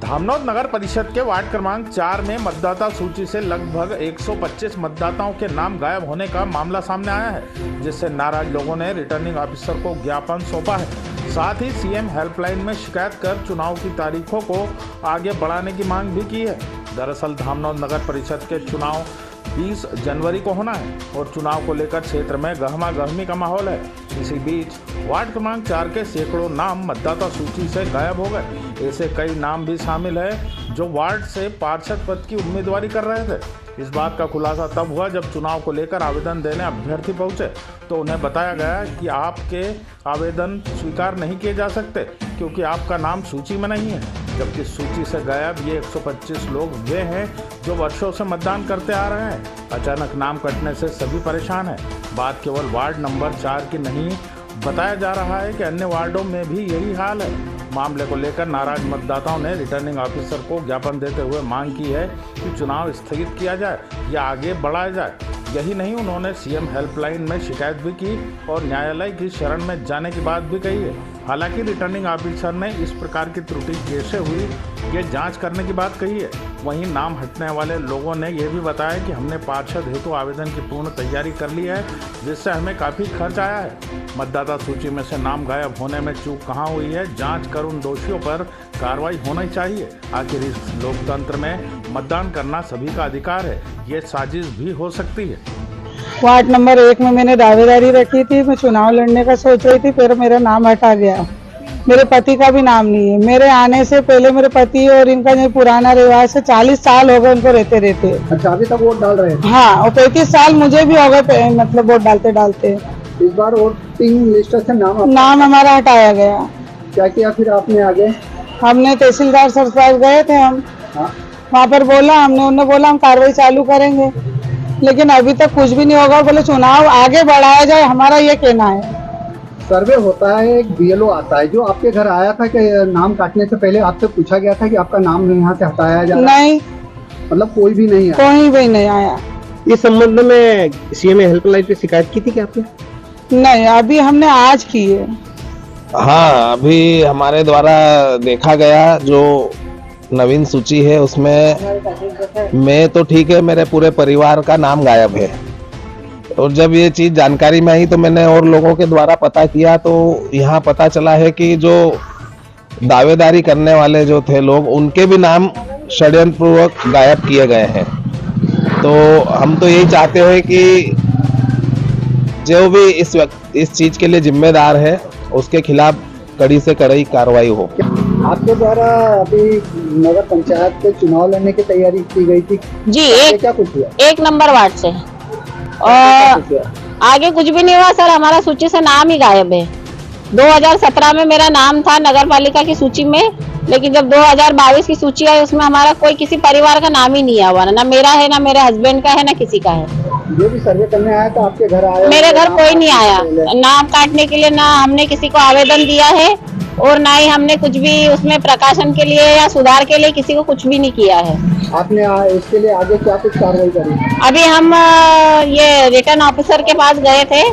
धामनौद नगर परिषद के वार्ड क्रमांक 4 में मतदाता सूची से लगभग 125 मतदाताओं के नाम गायब होने का मामला सामने आया है, जिससे नाराज लोगों ने रिटर्निंग ऑफिसर को ज्ञापन सौंपा है। साथ ही सीएम हेल्पलाइन में शिकायत कर चुनाव की तारीखों को आगे बढ़ाने की मांग भी की है। दरअसल धामनौद नगर परिषद के चुनाव 20 जनवरी को होना है और चुनाव को लेकर क्षेत्र में गहमा गहमी का माहौल है। इसी बीच वार्ड क्रमांक 4 के सैकड़ों नाम मतदाता सूची से गायब हो गए। ऐसे कई नाम भी शामिल है जो वार्ड से पार्षद पद की उम्मीदवारी कर रहे थे। इस बात का खुलासा तब हुआ जब चुनाव को लेकर आवेदन देने अभ्यर्थी पहुंचे तो उन्हें बताया गया कि आपके आवेदन स्वीकार नहीं किए जा सकते क्योंकि आपका नाम सूची में नहीं है, जबकि सूची से गायब ये 125 लोग वे हैं जो वर्षों से मतदान करते आ रहे हैं। अचानक नाम कटने से सभी परेशान हैं। बात केवल वार्ड नंबर 4 की नहीं, बताया जा रहा है कि अन्य वार्डों में भी यही हाल है। मामले को लेकर नाराज मतदाताओं ने रिटर्निंग ऑफिसर को ज्ञापन देते हुए मांग की है कि चुनाव स्थगित किया जाए या आगे बढ़ाया जाए। यही नहीं, उन्होंने सीएम हेल्पलाइन में शिकायत भी की और न्यायालय की शरण में जाने की बात भी कही है। हालांकि रिटर्निंग ऑफिसर ने इस प्रकार की त्रुटि कैसे हुई ये जांच करने की बात कही है। वहीं नाम हटने वाले लोगों ने यह भी बताया कि हमने पार्षद हेतु आवेदन की पूर्ण तैयारी कर ली है, जिससे हमें काफ़ी खर्च आया है। मतदाता सूची में से नाम गायब होने में चूक कहाँ हुई है, जांच कर उन दोषियों पर कार्रवाई होनी चाहिए। आखिर इस लोकतंत्र में मतदान करना सभी का अधिकार है, ये साजिश भी हो सकती है। वार्ड नंबर 1 में मैंने दावेदारी रखी थी, मैं चुनाव लड़ने का सोच रही थी, फिर मेरा नाम हटा गया। मेरे पति का भी नाम नहीं है। मेरे आने से पहले मेरे पति और इनका जो पुराना रिवाज है, 40 साल हो गए उनको रहते रहते। अच्छा, अभी तक वोट डाल रहे हैं? हाँ, और 35 साल मुझे भी हो गए मतलब वोट डालते डालते। इस बार वोटिंग लिस्ट से नाम हमारा हटाया गया। क्या किया फिर आपने आगे? हमने तहसीलदार सर पास गए थे हम। हाँ? वहाँ पर उन्होंने बोला हम कार्रवाई चालू करेंगे, लेकिन अभी तक कुछ भी नहीं होगा। बोले चुनाव आगे बढ़ाया जाए, हमारा ये कहना है। सर्वे होता है, एक बीएलओ आता है जो आपके घर आया था कि नाम काटने से पहले आपसे पूछा गया था कि आपका नाम यहाँ से हटाया जाए? नहीं, मतलब कोई भी नहीं आया? कोई भी नहीं आया। इस संबंध में सीएम हेल्पलाइन पे शिकायत की थी क्या आपने? नहीं, अभी हमने आज की है। हाँ, अभी हमारे द्वारा देखा गया जो नवीन सूची है उसमें मैं तो ठीक है, मेरे पूरे परिवार का नाम गायब है। और जब ये चीज जानकारी में आई तो मैंने और लोगों के द्वारा पता किया तो यहाँ पता चला है कि जो दावेदारी करने वाले जो थे लोग, उनके भी नाम षड्यंत्र पूर्वक गायब किए गए हैं। तो हम तो यही चाहते हैं कि जो भी इस चीज के लिए जिम्मेदार है उसके खिलाफ कड़ी से कड़ी कार्रवाई हो। आपके द्वारा अभी नगर पंचायत के चुनाव लड़ने की तैयारी की गई थी जी? क्या कुछ हुआ? 1 नंबर वार्ड से और आगे कुछ भी नहीं हुआ सर। हमारा सूची से नाम ही गायब है। 2017 में मेरा नाम था नगर पालिका की सूची में, लेकिन जब 2022 की सूची आई उसमें हमारा कोई किसी परिवार का नाम ही नहीं आया हुआ, ना मेरा है, ना मेरे हस्बैंड का है, ना किसी का है। जो भी सर्वे करने आया था आपके घर आया? मेरे घर कोई नहीं आया नाम काटने के लिए। ना हमने किसी को आवेदन दिया है और ना ही हमने कुछ भी उसमें प्रकाशन के लिए या सुधार के लिए किसी को कुछ भी नहीं किया है। आपने इसके लिए आगे क्या कुछ कार्रवाई करी? अभी हम ये रिटर्न ऑफिसर के पास गए थे,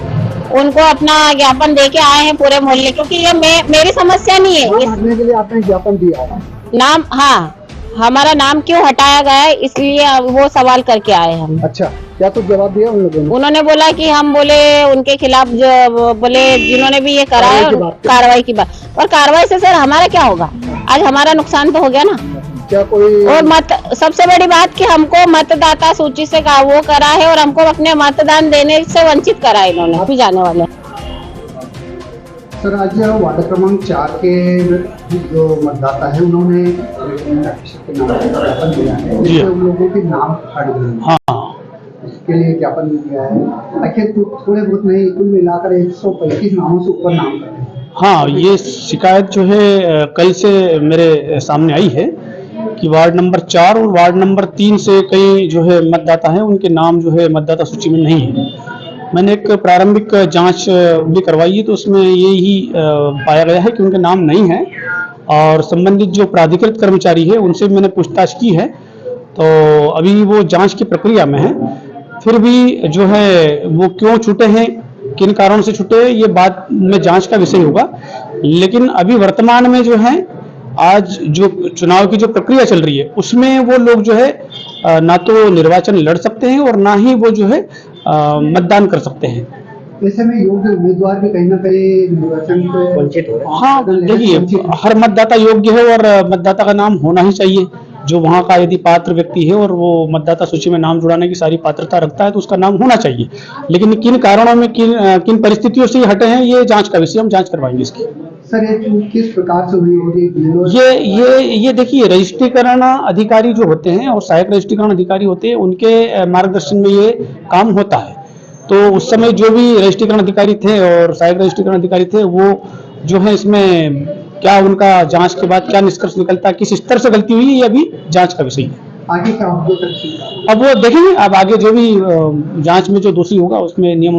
उनको अपना ज्ञापन दे के आए हैं पूरे मोहल्ले, क्योंकि ये मेरी समस्या नहीं है। हटने के लिए आपने ज्ञापन दिया है? नाम, हाँ, हमारा नाम क्यों हटाया गया है इसलिए वो सवाल करके आए हम। अच्छा, क्या कुछ जवाब दिया उन लोगों ने? उन्होंने बोला कि हम बोले उनके खिलाफ जो बोले जिन्होंने भी ये करा है कार्रवाई की बात। और कार्रवाई से सर हमारा क्या होगा? आज हमारा नुकसान तो हो गया ना। क्या कोई और सबसे बड़ी बात कि हमको मतदाता सूची से वो करा है और हमको अपने मतदान देने से वंचित करा है इन्होंने भी जाने वाले। सर, आज वार्ड क्रमांक 4 के जो मतदाता है उन्होंने ज्ञापन दिया है, जिससे उन लोगों के नाम हट गए। हाँ, इसके लिए ज्ञापन दिया है। आखिर थोड़े बहुत नहीं, कुल मिलाकर 135 नामों से ऊपर नाम कर रहे हैं। हाँ, ये शिकायत जो है कल से मेरे सामने आई है कि वार्ड नंबर 4 और वार्ड नंबर 3 से कई जो है मतदाता हैं, उनके नाम जो है मतदाता सूची में नहीं है। मैंने एक प्रारंभिक जांच भी करवाई है तो उसमें यही पाया गया है कि उनके नाम नहीं है और संबंधित जो प्राधिकृत कर्मचारी है उनसे मैंने पूछताछ की है, तो अभी वो जांच की प्रक्रिया में है। फिर भी जो है वो क्यों छूटे हैं, किन कारणों से छूटे, ये बाद में जांच का विषय होगा। लेकिन अभी वर्तमान में जो है आज जो चुनाव की जो प्रक्रिया चल रही है उसमें वो लोग जो है ना तो निर्वाचन लड़ सकते हैं और ना ही वो जो है मतदान कर सकते हैं। ऐसे में योग्य उम्मीदवार भी कहीं ना कहीं निर्वाचन से वंचित हो रहे हैं। हाँ देखिए, हर मतदाता योग्य है और मतदाता का नाम होना ही चाहिए। जो वहाँ का यदि पात्र व्यक्ति है और वो मतदाता सूची में नाम जुड़ाने की सारी पात्रता रखता है तो उसका नाम होना चाहिए। लेकिन किन कारणों में किन परिस्थितियों से ये हटे हैं, ये जांच का विषय, हम जांच करवाएंगे इसकी। सर ये किस प्रकार से हुई होगी? ये देखिए, रजिस्ट्रीकरण अधिकारी जो होते हैं और सहायक रजिस्ट्रीकरण अधिकारी होते हैं, उनके मार्गदर्शन में ये काम होता है। तो उस समय जो भी रजिस्ट्रीकरण अधिकारी थे और सहायक रजिस्ट्रीकरण अधिकारी थे, वो जो है इसमें क्या उनका जांच के बाद क्या निष्कर्ष निकलता है, किस स्तर से गलती हुई, ये अभी जांच का विषय है। आगे क्या होगा? अब वो देखेंगे, अब आगे जो भी जांच में जो दोषी होगा उसमें नियम